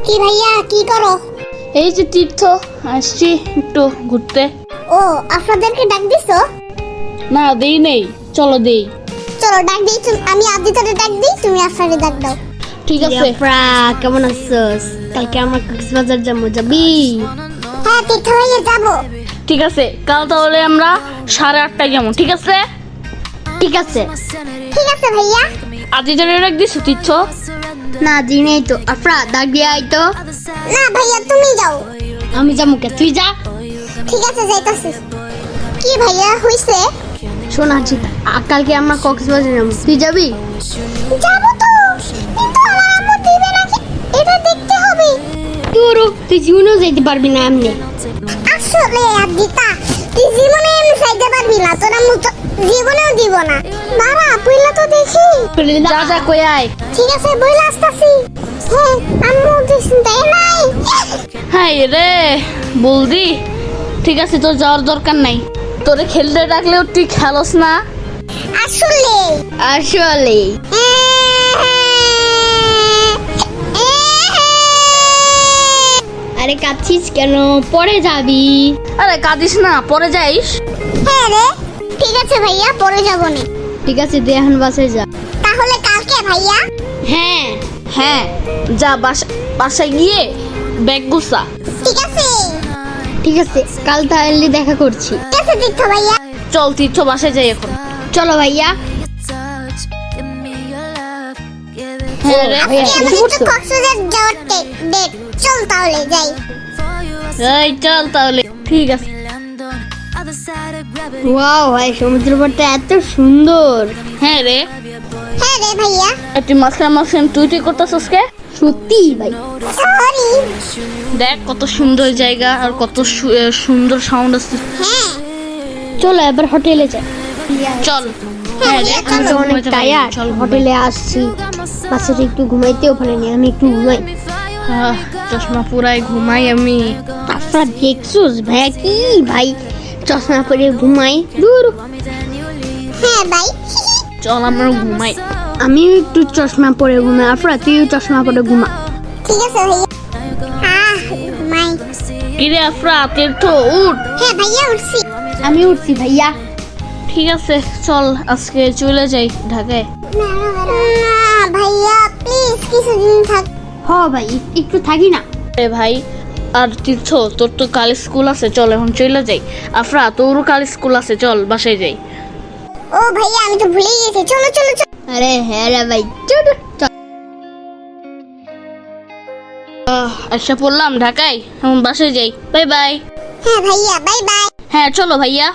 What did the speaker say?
কি ভাইয়া কি করো? এই যে তীর্থ আসছি একটু ঘুরতে। ও আপনাদেরকে ডাক দিছো? না দেই নেই, চলো দেই। চলো ডাক দিই, আমি আদিতারে ডাক দিই, তুমি আফরারে ডাক দাও। ঠিক আছে। কেমন আছিস? কালকে আমার কক্সবাজার যাবি? হ্যাঁ তীর্থ ভাইয়া যাবো। ঠিক আছে, কাল তাহলে আমরা 8:30টায় যাবো। ঠিক আছে ঠিক আছে। ঠিক আছে ভাইয়া। আদিতারে ডাক দিছো তীর্থ? না দিই নেই তো। আফরা ডাক দিয়ে আই তো। না ভাইয়া তুমি যাও। আমি যাবো কে, তুই যা। ঠিক আছে যাইতাছি। কি ভাইয়া হইছে? শোন আছিস, কালকে আমরা কক্সবাজার যাবো, তুই যাবি? যাবো তো, কিন্তু আমার আম্মু দিবে নাকি এটা দেখতে হবে। তুই জীবনেও যেতে পারবি না এমনি। আসলে আদিতা, তুই জীবনে এমনি চাইতে পারবি না, তোর আম্মু তো জীবনেও দিব না। দাঁড়া পইলা তো দেখি। যা যা কই আয়। ঠিক আছে বইলা আসতাছি। হ্যাঁ আম্মু দেয় নাই। হ্যাঁ রে বলদি, ঠিক আছে তোর যাওয়ার দরকার নাই। তোরে খেলতে ডাকলেও তুই খেলোস না। আসলে আসলে আরে কাঁদছিস কেন? পরে যাবি। আরে কাঁদিস না, পরে যাইস। হ্যাঁ রে, ঠিক আছে ভাইয়া পরে যাবো নে। ঠিক আছে দে এখন বাসায় যা। তাহলে কালকে ভাইয়া? হ্যাঁ হ্যাঁ যা, বাসায় গিয়ে ব্যাগ গুছা। ঠিক আছে ঠিক আছে, কাল তাহলে দেখা করছি। ঠিক আছে তীর্থ ভাইয়া। চল তীর্থ বাসায় যাই এখন। চলো ভাইয়া। হ্যাঁ রে, ভাইয়া, আজকে এসে আমাদের তো পড়ছো? কক্সবাজার যাওয়ার ডেট। চল তাহলে যাই। এই চল তাহলে। ঠিক আছে। ওয়াও ভাই, সমুদ্র পাড়টা এত সুন্দর। হ্যাঁ রে, হ্যাঁ রে ভাইয়া। তুই মাঝখানে তুই করতেছিস কে? সত্যি ভাই। সরি। দেখ কত সুন্দর জায়গা আর কত সুন্দর সাউন্ড আছে। হ্যাঁ চলো এবার হোটেলে যাই। চল। হ্যাঁ রে, আমি তো অনেক টায়ার্ড, চল হোটেলে আসছি, বাচ্চাটা একটু ঘুমাইতেও পারেনি, আমি একটু ঘুমাই। চশমা পুরাই ঘুমাই আমি। আপনার দেখছোস ভাইয়া কি ভাই চশমা পরে ঘুমাই? দূর। হ্যাঁ ভাই। চল আমরা ঘুমাই। আমিও একটু চশমা পরে ঘুমাই। আপনার তুইও চশমা পরে ঘুমা। ঠিক আছে ভাইয়া। ঘুমাই। কিরে আফরা, তীর্থ উঠ। হ্যাঁ ভাইয়া উঠছি। আমি উঠছি ভাইয়া। ঠিক আছে চল আজকে চলে যাই ঢাকায়। না ভাইয়া প্লিজ কিছুদিন থাক। হ ভাই একটু থাকি না। এ ভাই, আর তীর্থ তোর তো কাল স্কুল আছে, চল এখন চলে যাই। আফরা তোরও কাল স্কুল আছে, চল বাসায় যাই। ও ভাইয়া আমি তো ভুলেই গেছি, চলো চলো চলো। আরে হ্যাঁ রে ভাই, চল চল। আচ্ছা পড়লাম ঢাকায়, এখন বাসায় যাই। Bye bye. হ্যাঁ ভাইয়া বাই বাই। হ্যাঁ চলো ভাইয়া।